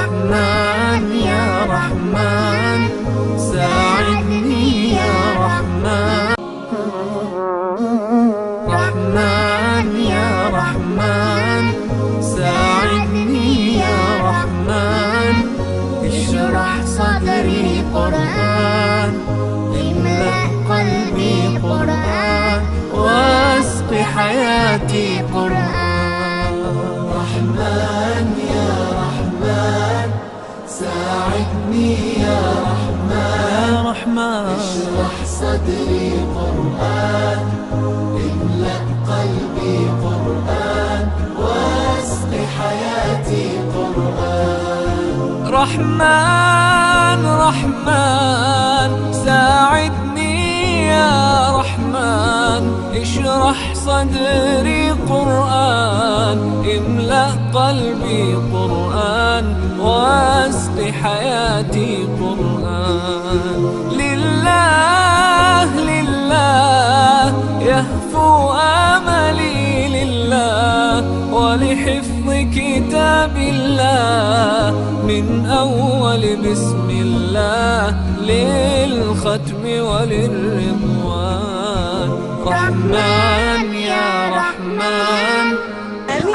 رحمن يا رحمن ساعدني يا رحمن. رحمن يا رحمن ساعدني يا رحمن. اشرح صدري قرآن، املأ قلبي قرآن، واسق حياتي قرآن. رحمن يا رحمن ساعدني يا رحمن. اشرح صدري قرآن، املأ قلبي قرآن، واسق حياتي قرآن. رحمن رحمن ساعدني يا رحمن. اشرح صدري قرآن، املأ قلبي قرآن، واسق حياتي قرآن. لله لله يهفو آملي لله، ولحفظ كتاب الله من أول بسم الله للختم وللرضوان. رحمن يا رحمن.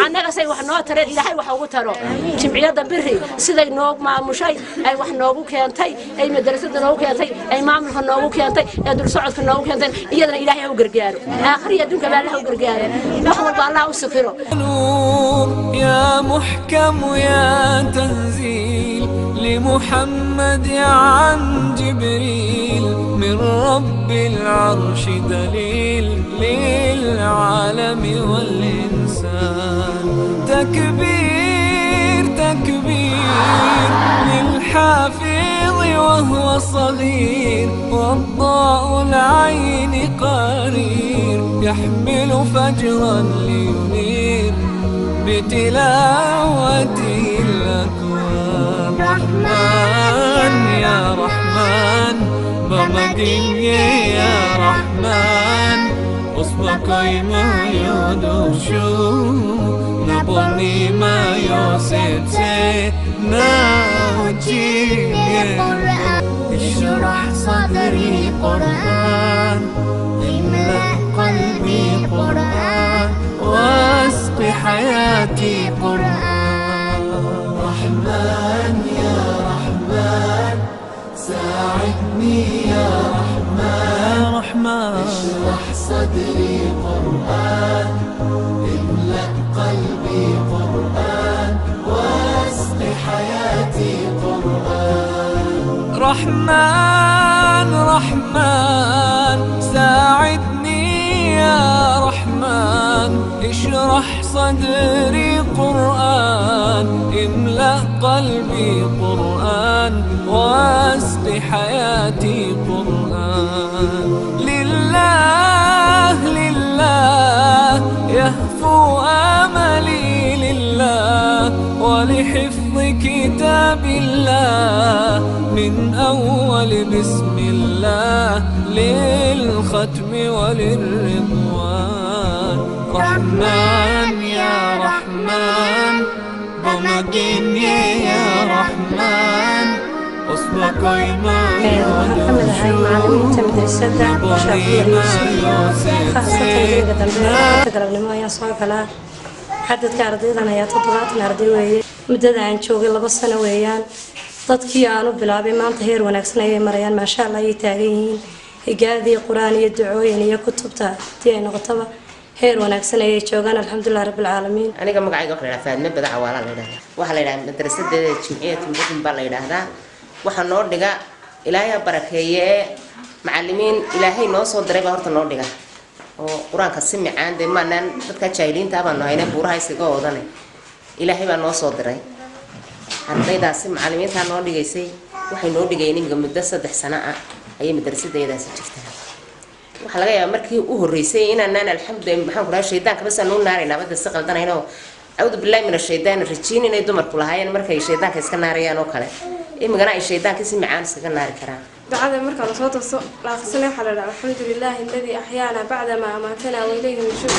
annaga say wax noo tareen ilaahay wax ugu taro. jimciyada biri siday noog maamushay ay wax noogu keentay, ay madrasada noogu keentay, ay maamulka noogu keentay, ay dul socodka noogu keentay, iyadana ilaahay u gargaaro. aakhiriya adduunka baa Allah u gargaaro. wax walba Allah u safiro. يا محكم يا تنزيل لمحمد عن جبريل، من رب العرش دليل للعالم والإنسان. تكبير تكبير للحافظ وهو صغير، والضاء العين قرير، يحمل فجرا لينير بتلاوته الأكوان. رحمن يا رحمن بمجيني يا رحمن. أصبحي ما يدوشو نبني ما يوسيتي ناوجيني قرآن. اشرح صدري قرآن، املأ قلبي قرآن، واسق حياتي قرآن. رحمن يا رحمن ساعدني يا رحمن. اشرح صدري قرآن، املأ قلبي قرآن، واسق حياتي قرآن. رحمن رحمن ساعدني يا رحمن. اشرح صدري قرآن، املأ قلبي قرآن، واسق حياتي قرآن. لله لله يهفو آملي لله، ولحفظ كتاب الله من أول بسم الله للختم وللرضوان. رحمن يا رحمن بمجيني يا رحمن. أصبحي ما يدوشو نبني ما يوسيتي. xadadka ardaydan ayaa 7 arday weeye. muddada aan joogay 2 sano weeyaan. dadkii aan u bilaabay maanta heer wanaagsan ayay marayaan, maasha Allah ay taagan yihiin. higaadii quraan iyo ducooyin iyo kutubta tii ay noqotaba heer wanaagsan ayay joogaan, alxamdulillaah rabbil caalamiin. aniga magacayga waxa la yiraahdaa Faadma Badac Waala la yiraahdaa. waxa la yiraahdaa madrasada jimciyada Muqdin baa la yiraahdaa. waxa noo dhiga ilaahay barakeeye macallimiin ilaahay noo soo diray baa horta noo dhiga oo quraanka si macaan de maanan dadka jaahiliinta baan nooyna buuraha isaga odanay. ilaahay baa noo soo diray ardaydaasi macallimiinta noo dhigaysay. waxay noo dhigayeen imika muddo 3 sano ah ayay madrasadaydaasi jirtaa. waxa laga yaabaa markii u horeysay inaan alxamdulillaah maxaan ku raashay shaydaanka bas aanu naarayna bada si qaldanayno. awd billahi min ash-shaydaan rajiin inay dumarku lahaayeen markay shaydaanka iska naarayaan oo kale. imigana ay shaydaanka si macaan iska naari karaan. بعد مركز صوت لا خصنا حلال. الحمد لله الذي أحيانا بعدما أماتنا وإليه النشور.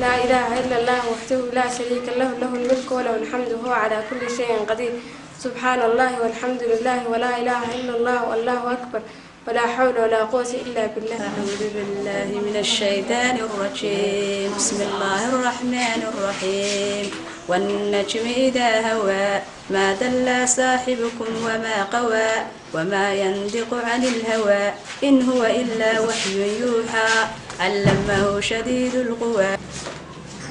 لا إله إلا الله وحده لا شريك له، له الملك وله الحمد وهو على كل شيء قدير. سبحان الله والحمد لله ولا إله إلا الله والله أكبر ولا حول ولا قوة إلا بالله. أعوذ بالله من الشيطان الرجيم. بسم الله الرحمن الرحيم. والنجم إذا هوى ما دل صاحبكم وما قوى وما ينطق عن الهوى إن هو إلا وحي يوحى علمه شديد القوى.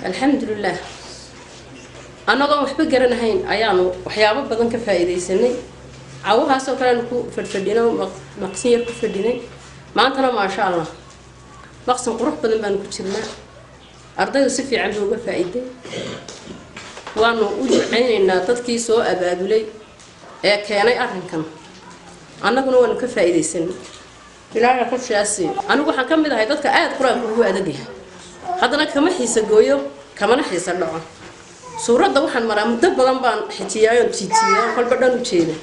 الحمد لله أنا قام وحبي قرنهين أيانو وحيابا بدن كفايديسني عوهاسoo kale ku fadhfadhino maqsin yar ku fadhinay maantana ma sha Allah maqsin qurux badan baan ku jirnaa ardaydu si fiican uga faa'iiday waanu u duceynaynaa dadkii soo abaabulay ee keenay arrinkan annaguna waanu ka faa'iideysanay ilaahay ka shaasi anigu waxaan ka mid ahay dadka aad quraanka ugu adag yahay haddana kama xiisa gooyo kamana xiisa dhaco suuradda waxaan maraa muddo badan baan xijiyaayo jiitiyo qalba dhan u jeedo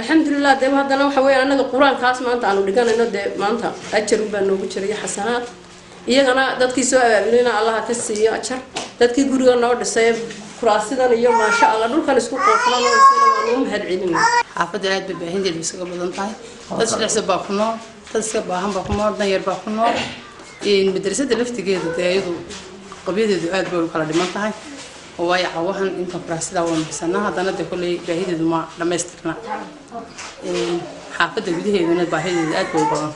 الحمد لله ده هذا وحوي أنا القرآن خاص ما أنت عنو دكان إنه ده ما أنت أجر بأنه بشري حسنات إيجانا دتك سوى بلينا الله كسي أجر دتك يقولوا أنا ورد سيف كراسينا اليوم ما شاء الله نور كان يسوق قفلنا ويسينا ونوم هالعلم حافظ عاد بهند المسك بدن طاي تسلح سباقنا تسلح باهم باقنا نير باقنا إن مدرسة اللفت جيد ده يدو قبيلة عاد بقول دمان طاي وواي عوهن إن كراسينا ومحسنا هذا ندى كل بهند ما لما يستقنا حافظ جديه من الباهي عاد بقول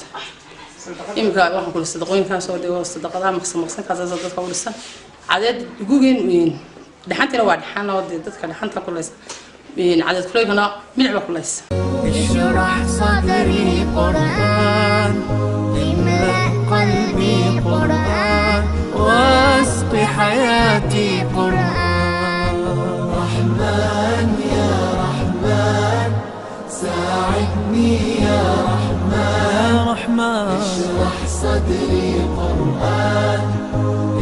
إمك واحد كل صدقين كان صادق والصدقات مقسم كذا صدق كل سنة عدد جوجين وين دحنت لو دحنا ودتك دحنت كل سنة من عدد كله هنا ملعب كل سنة اشرح صدري قرآن املأ قلبي قرآن واسق حياتي قرآن رحمن يا رحمن ساعدني يا رحمن اشرح صدري قرآن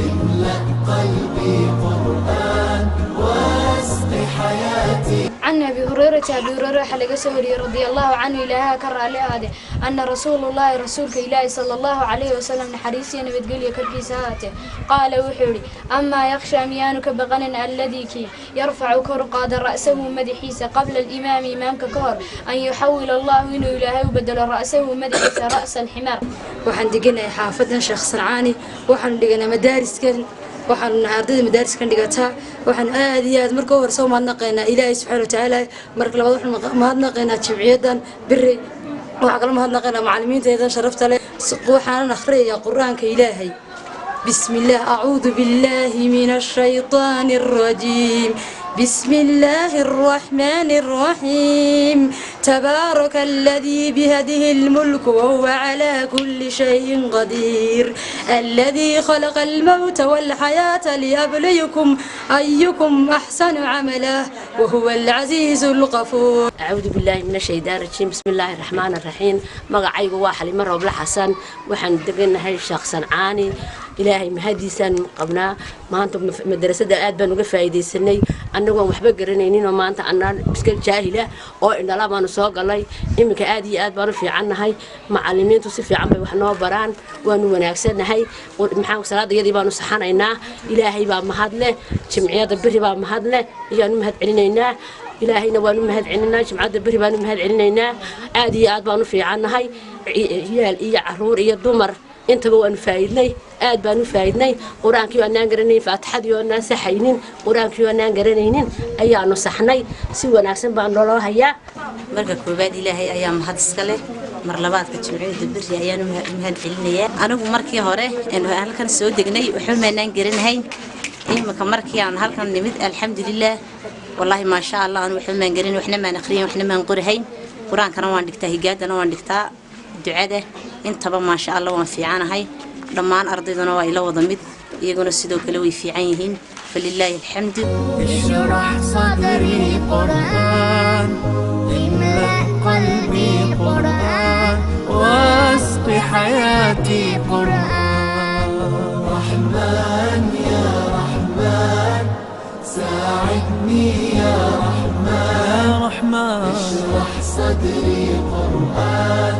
املأ قلبي قرآن واسق حياتي. عن أبي هريرة حلقة سهري رضي الله عنه إلها كرر لهذا أن رسول الله رسولك إلهي صلى الله عليه وسلم حريصيا بتقول يكركي ساعته قال وحوري أما يخشى ميانك بغن الذي كي يرفع كرقاد رأسه مدحيس قبل الإمام إمامك كور أن يحول الله إنه إلهي وبدل رأسه مدحيس رأس الحمار. وحن دقنا حافظنا شيخ صنعاني وحن دقنا مدارس كان waxaan ardayda madaariskan dhigataa waxaan aad iyo aad markii hore soo maadnaqaynaa Ilaahay subhanahu wa ta'ala markii labaad waxaan maadnaqaynaa jimciyadan biri waxa kala maadnaqaynaa macallimiinteeda sharafta leh waxaan akhriyaa quraanka Ilaahay bismillah a'uudu billahi minash shaytaanir rajiim بسم الله الرحمن الرحيم تبارك الذي بيده الملك وهو على كل شيء قدير الذي خلق الموت والحياة ليبليكم أيكم أحسن عملا وهو العزيز الغفور. أعوذ بالله من الشيطان الرجيم بسم الله الرحمن الرحيم مقعيق واحد مرة بلا حسن وحن دقنا هاي الشخص عاني إلهي مهديسان قبنا ما أنتم مدرسة آد بنو فايدة سنة أنو وحبة قرنينين وما أنت أنا بسكت جاهلة أو إن لا ما نساق الله إمك آدي آد بنو في عنا هاي معلمين تصير في عمي وحنا بران ونو نعكسنا هاي ومحاول صلاة يدي بنو صحنا إنا إلهي بقى مهدله جمعية البر بقى مهدله يعني مهد علينا إلهي نوانو مهد علينا جمعية البر بقى مهد علينا آدي آد بنو في عنا هاي هي عرور هي الدمر أنت بقى نفايدني آد بقى نفايدني قرآن كيو أنا قرنين فاتحة يو أنا سحينين قرآن كيو أنا قرنين أيانو صحني سوى ناس بقى نلاه هيا marka koobaad ilaahay ayaa mahad iska leh mar labaadka jimciyada biri ayaan mahad celinaya anigu markii hore aan halkan soo degnay wuxuu meenan garanahay imika markii aan halkan nimid alxamdulillah wallahi ma sha Allah aan wuxuu meen garin waxna ma aqriin waxna ma qorihayn quraankana waan dhigtaa higaadana waan dhigtaa ducada intaba ma sha Allah waan fiicanahay dhammaan ardaydana waa ila wada mid iyaguna sidoo kale way fiican yihiin falillahi alhamdu. اشرح صدري قرآن املأ قلبي قرآن واسق حياتي قرآن رحمن يا رحمن ساعدني يا رحمن اشرح صدري قرآن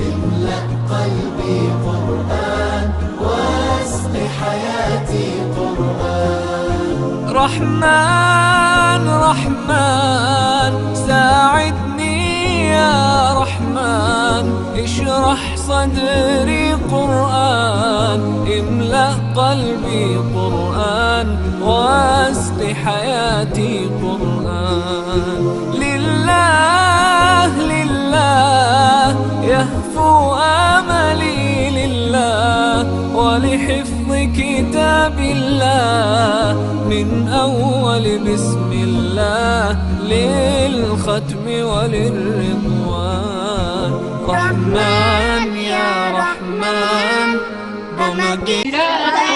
املأ قلبي قرآن واسق حياتي قرآن رحمن صدري قرآن املأ قلبي قرآن واسق حياتي قرآن لله لله يهفو آملي لله ولحفظ كتاب الله من أول بسم الله للختم وللرضوان رحمن يا رحمن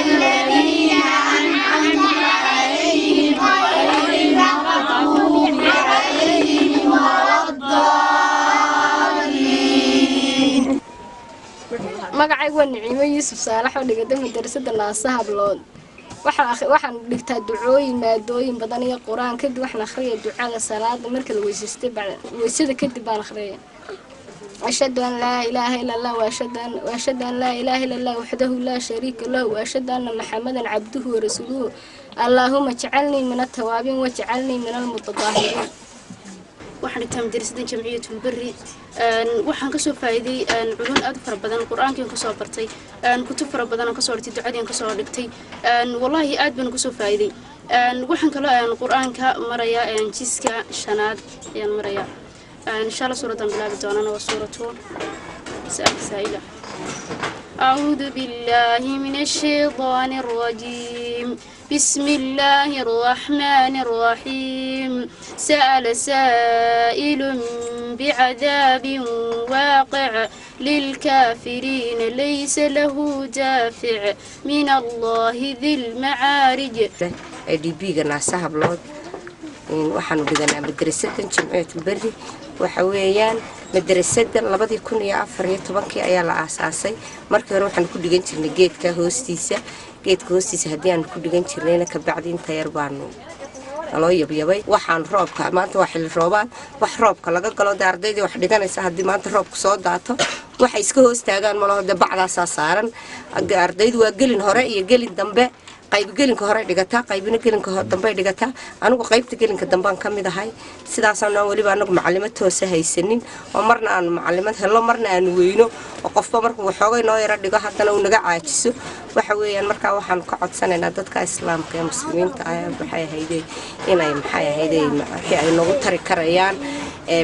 الذين أنعمت عليهم غير المغضوب عليهم ولا الضالين. magacaygu waa Nicimo Yuusuf Saalax oo dhigata madrasada Naasaha Hablood. waxaan dhigtaa ducooyin maadooyin badan iyo quraan kadib waxaan akhriyaa ducada salaada marka la weysada kadib baan akhriyaa ashhadu an laa ilaaha illa allah wa ashhadu an laa ilaaha illa allah wahdahu la sharika lahu wa ashhadu anna muhammadan abduhu wa rasuluhu allahumma ij'alni min at-tawabin waj'alni min al-mutatahhirin. waxaan dhigtaa madrasada jamciyatul birri waxaan ka soo faa'iiday culum aad fara badan quraanka ka soo bartay kutub fara badan ka soo dhigtay ducadii ka soo dhigtay wallahi aad baan ku soo faa'iiday waxaan kala quraanka maraya jiska shanaad ayaan maraya insha Allah suuradan bilaabi doonana waa suuratu saa'ila أعوذ بالله من الشيطان الرجيم بسم الله الرحمن الرحيم سأل سائل بعذاب واقع للكافرين ليس له دافع من الله ذي المعارج. DB-ga Naasaha Hablood waxaanu dhiganaa madrasada Jamciyatul Birri waxa weeyaan madrasada 2014 ayaa la aasaasay markii hore waxaan ku dhigan jirnay geedka hoostiisa hadii aan ku dhigan jirnayna ka bacdi inta yar baanu loo yabyabay waxaan roobka maanta waa xilli roobaad wax roobka laga galo ardayda wax dhiganaysa hadii maanta roobku soo daato waxa iska hoos taagaan malaha bacdaas saaran ardaydu waa gelin hore iyo gelin dambe qayb gelinka hore dhigataa qaybina gelinka dambe dhigataa anigu qaybta gelinka dambe aan kamid ahay sidaas aan waliba anagu macallimad toos haysanin oo marna aan macallimad helo marna aan weyno oo qofba markuu waxoogay noo yara dhigo hadana uu naga caajiso waxa weeyaan marka waxaan ka codsanaynaa dadka islaamka ee muslimiinta ah waxay hayday inay ay nagu tari karayaan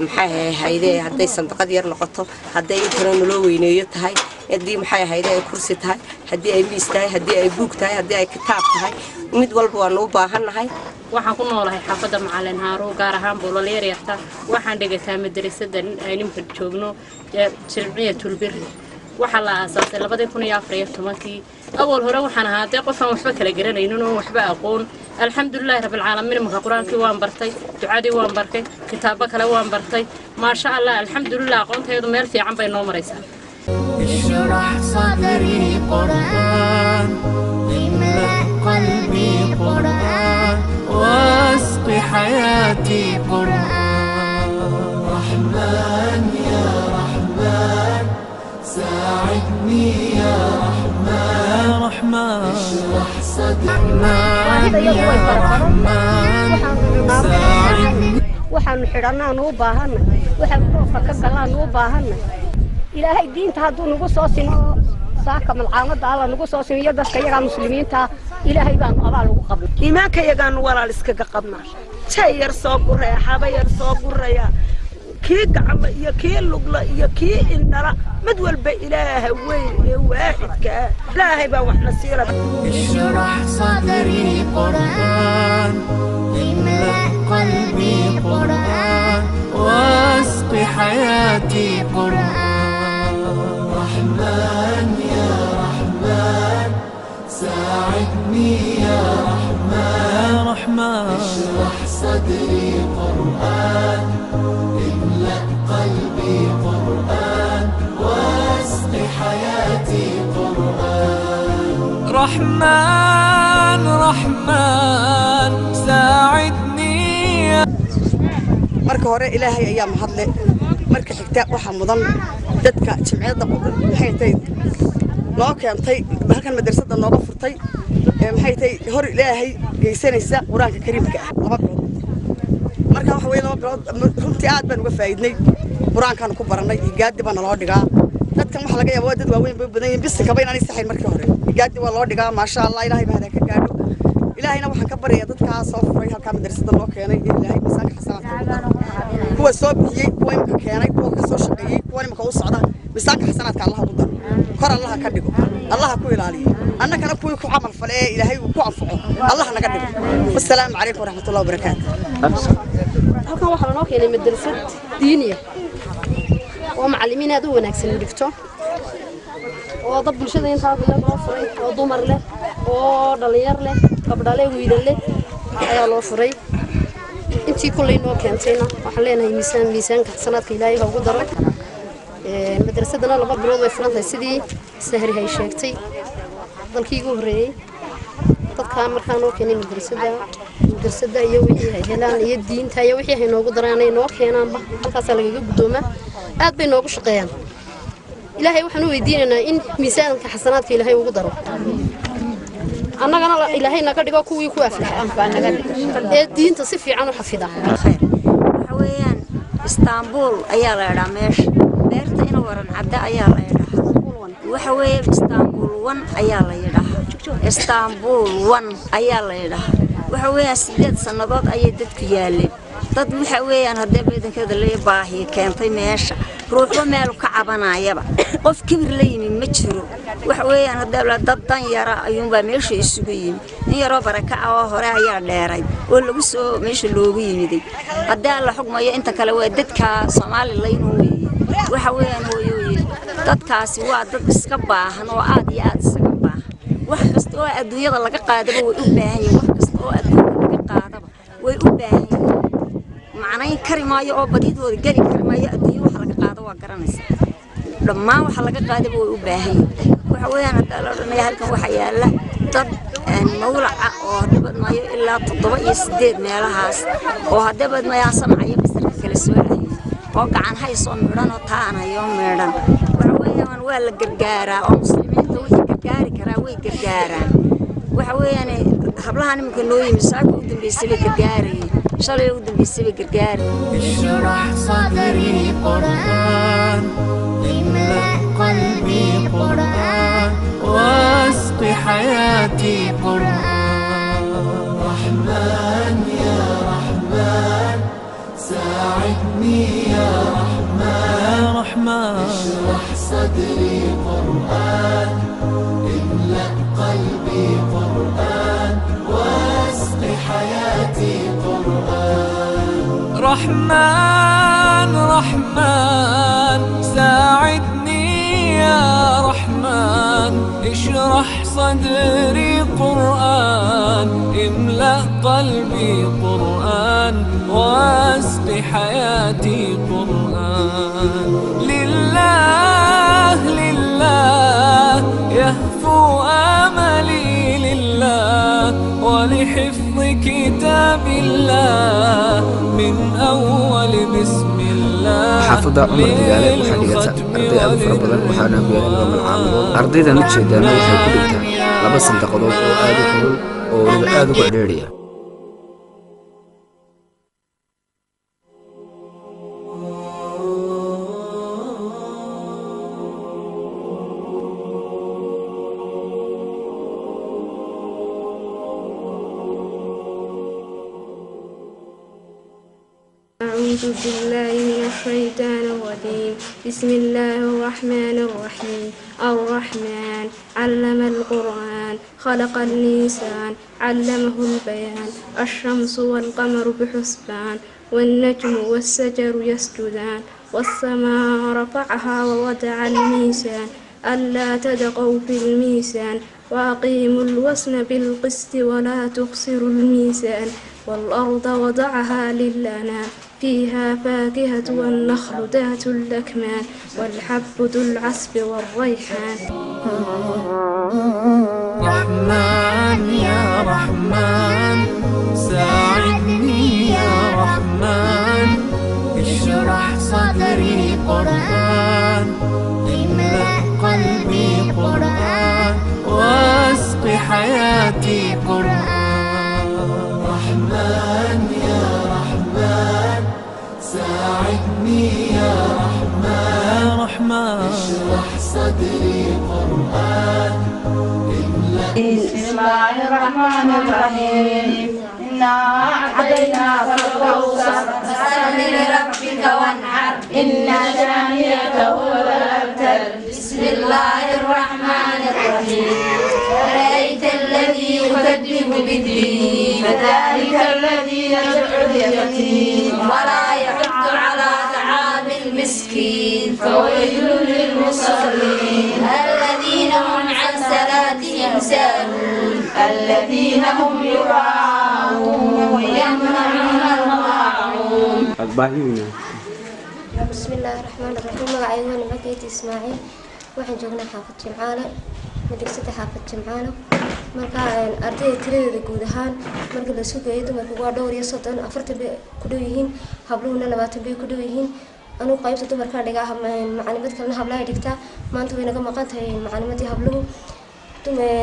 maxay hayday haday sanduuqad yar noqoto haday intana loo weyneeyo tahay hadii maxay hayday kursi tahay hadii ay miis tahay hadii ay buug tahay hadii ay kitaab tahay mid walba waan u baahanahay. waxaan ku noolahay xaafada Macalin Haaruun gaar ahaan Buulal yarta waxaan dhigataa madrasada aynu joogno Jamciyatul Birri waxa la aasaasay 2014 awal hore waxaan ahaatay qof aan waxba kala garanaynin oo waxba aqoon alxamdulillah rabbil caalamiin marka quraankii waan bartay ducadii waan bartay kitaabo kale waan bartay ma sha Allah alxamdulillah aqoontaydu meel fiican bay noo maraysaa. اشرح صدري قرآن املأ قلبي قرآن واسق حياتي قرآن رحمن يا رحمن ساعدني يا رحمن اشرح صدري يا رحمن ساعدني waxaan xidhanaa noo baahan waxaan roofka ka galaa noo baahan ilaahay diinta hadduu nagu soo sino saaka malcaamada alla nagu soo sino dadka yaga muslimiinta ilaahay baan abaal ugu qabnaa iimaanka yagaan walaal iskaga qabnaa jay yar soo guray xaba yar soo guraya kii gacmo iyo kii lugla iyo kii indhala mid walba ilaahay weyn ee waaxidka ilaahay baa wax nasiira اشرح صدري قرآن املأ قلبي قرآن واسق حياتي قرآن رحمن يا رحمن ساعدني يا رحمن اشرح صدري قرآن املأ قلبي قرآن واسق حياتي قرآن رحمن رحمن ساعدني. marka hore ilaahay ayaa mahadle marka xigta waxa mudan dadka jamciyada maxay tahay loo keentay halkan madrasada nooga furtay maxay tahay hor ilaahay geysanaysa quraanka kariimka ah laba bilood marka waxa weeye laba bilood runtii aad baan uga faa'iidnay quraankan ku baranay gaadi baan loo dhigaa dadkan waxa laga yaabaa dad waaweyn bay badan yihiin bisinka inaan saxayn markii hore gaadi waa loo dhigaa maasha Allah ilaahay baa hada ka gaadho ilaahayna waxaan ka baryaa dadka soo furay halka madrasada loo keenay ilaahay masaaka xasanaadka kuwa soo bixiyay kuwa imka keenay kuwa ka soo shaqeeyay kuwa imka u socda masaaka xasanaadka Allah ugu daro kor Allah ka dhigo Allah ku ilaaliyo annagana kuwa ku amal falay ilaahay uu ku anfaco Allah naga dhigo assalaamu calaykum waraxmatullaahi wabarakaatuh halkan waxa loo keenay madrasad diiniya oo macallimiin aad u wanaagsan u dhigto oo dad bulshada inta loo furay oo dumar leh oo dhalinyar leh gabdhaale wiilal leh ayaa loo furay intii kulay noo keentayna waxaan leenahay miisaanka sanadka ilaahay ugu daro madrasadana laba bilood way furantahay sidii sahri hay sheegtay dalkii ugu horeeyay dadka markaan noo keenay madrasada iyo wixii ay helaan iyo diinta iyo wixii ay noogu daraanay noo keenaanba halkaas laga gudoomaa aad bay noogu shaqeeyaan ilaahay waxaan u weydiinaynaa in miisaanka xasanaadka ilaahay ugu daro annagana ilaahay naga dhigo kuwii ku aflaxaan baa naga ee diinta si fiican u xafida waxa weeyaan Istanbul ayaa la yiraahdaa meesha beerta in waran cadda ayaa la yiraahdaa waxa weeye Istanbul 1 ayaa la yiraahdaa Istanbul 1 ayaa la yiraahdaa waxa weeyaan 8 sanadood ayay dadku yaaleen dad waxa weeyaan hadda beedankada la baahi keentay meesha ruuxba meel ka cabanayaba qof kibir la yimid ma jiro waxa weeyaan hadda dad dan yara ayuun baa meesha isugu yimid in yaro baraka oo hore ayaa dheeray oo lagu soo meesha loogu yimiday hadda la xugmayo inta kale waa dadka Soomaaliland waxa weeyaan hooyooyin dadkaasi waa dad iska baahan oo aad iyo aad isaga baahan wax kasta oo adduunyada laga qaadaba way u baahan yihiin wax kasta oo adduunyada laga qaadaba way u baahan yihiin macnayn karimaayo oo badidooda gali karimaayo adduunyo waxa laga qaado waa garanaysa dhammaan waxa laga qaadaba way u baahan yihiin waxa weeyaan hadda la oranayo halkan waxa yaala dad mawlaca oo dibadmaayo ilaa 7 iyo 8 meelahaas oo hadaba ma samcayo bisarka kala soo oo gacan hayso midhan oo taanayo midhan waxa weeyaan waa la gargaaraa oo muslimiinta wixii gargaari karaa way gargaaraan waxa weeyaan hablahan imka noo yimisaaka u dambeysay gargaarayeen shalay u dambeysay gargaarayeen ishrah sadri qur'an imla qalbi qur'an wasqi hayati qur'an rahman ya rahman ساعدني يا رحمن اشرح صدري قرآن املأ قلبي قرآن واسق حياتي قرآن رحمن رحمن ساعدني يا رحمن اشرح صدري قرآن املأ قلبي قرآن واسق حياتي قرآن لله لله يهفو آملي لله ولحفظ كتاب الله من أول بسم الله حافظ عمر ديالي وحديقة أرضي أبو فربضان وحانا بيان يوم العام أرضي ذا نتشهد أنا وحي كلتا لبس انتقضوا وآدو كل وآدو كعديريا أعوذ بالله من الشيطان الرجيم بسم الله الرحمن الرحيم الرحمن علم القرآن خلق الإنسان علمه البيان الشمس والقمر بحسبان والنجم والشجر يسجدان والسماء رفعها ووضع الميزان ألا تطغوا في الميزان وأقيموا الوزن بالقسط ولا تخسروا الميزان والأرض وضعها للأنام فيها فاكهة والنخل ذات الأكمام والحب ذو العصف والريحان رحمن يا رحمن ساعدني يا رحمن اشرح صدري قرآن املأ قلبي قرآن واسق حياتي قرآن رحمن يا رحمن ساعدني يا رحمن رحمن اشرح صدري قرآن بسم الله الرحمن الرحيم إنا أعطيناك الكوثر فصل لربك وانحر إن شانئك هو الأبتر بسم الله الرحمن الرحيم أرأيت الذي يكذب بالدين فذلك الذي يدعو اليتيم ولا يحض على طعام المسكين فويل للمصلين الذين هم عن صلاتهم ساهون الذين هم يراءون ويمنعون الماعون. بسم الله الرحمن الرحيم. magacaygu waa Nimcakeyti Ismaaciil waxaan joognaa xaafad Jimcaale madrasada xaafad Jimcaale marka ardayda tiradeeda guud ahaan marka la sugayo dumarku waa dhowr iyo 30 40 bay ku dhow yihiin habluhuna 20 bay ku dhow yihiin anu qaybta dumarka dhigaa macallimad kalena hablaha dhigtaa maanta way naga maqan tahay macallimadii habluhu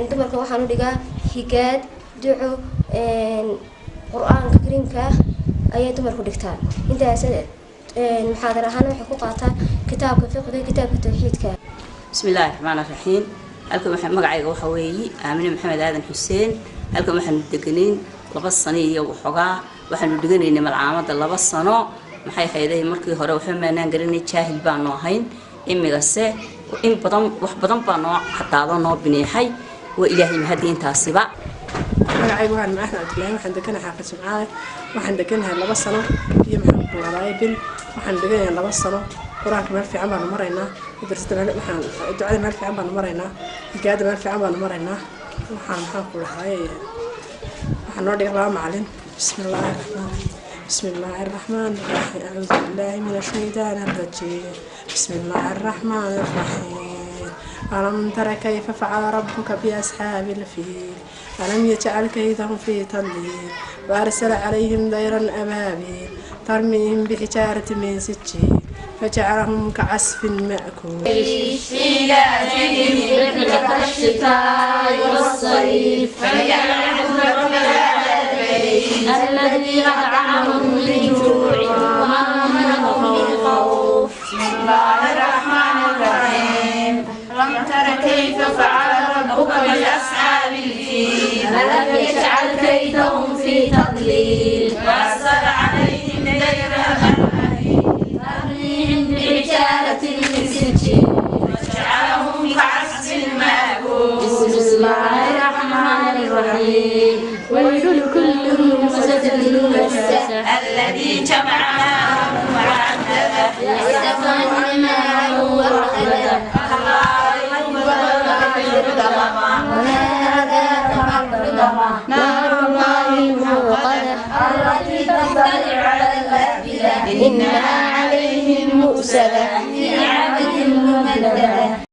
dumarka waxaan u dhigaa higaad duco quraanka kariimka ayay dumarku dhigtaan intaas محاضرة هنا وحكوا قاطع كتاب فقه كتاب التوحيد كان. بسم الله الرحمن الرحيم. هلكم محمد مقعي وحوي آمين محمد آدم حسين. هلكم محمد دقنين لبص صنية وحقا وحنا دقنين من العامة لبص صنع محي خيره مركي هرا وحنا نقرني شاهد بانوهين إمي قصة وإن بدم بانوه حتى هذا نوع بني حي وإلهي مهدين تاسبا. مقعي وحنا معنا أتلاقي وحنا دقنا حافظ معاه وحنا دقنها لبص صنع هي محمد ورايبل waxaan dhigay 2 sano quraanka meel fiican baan maraynaa madrasada waxaan ducada meel fiican baan maraynaa higaada meel fiican baan maraynaa waxaan ku lahaay waxaan noo dhigay laba macallin bismillaahir rahmaanir rahiim a'uudu billaahi minash shaytaanir rajiim bismillaahir rahmaanir rahiim alam tara kayfa fa'ala rabbuka bi ashaabil fiil alam yaj'al kaydahum fi tadlil wa arsala 'alayhim dayran ababil ترميهم بحجارة من سجيل فجعلهم كعصف مأكول. إيلافهم رحلة الشتاء والصيف فليعبدوا رب هذا البيت الذي أطعمهم من جوع وآمنهم من خوف. بسم الله الرحمن الرحيم. ألم تر كيف فعل ربك بأصحاب الفيل ألم يجعل كيدهم في تضليل وأرسل عليهم ترميهم بحجارة من سجيل فجعلهم كعصف مأكول. بسم الله الرحمن الرحيم. ويل لكل همزة لمزة الذي جمع ماله وعدده يحسب أن ماله أخلده وما أدراك ما الحطمة نار الله الموقدة التي تطلع على الأفئدة إنها عليهم مؤصدة في عمد ممددة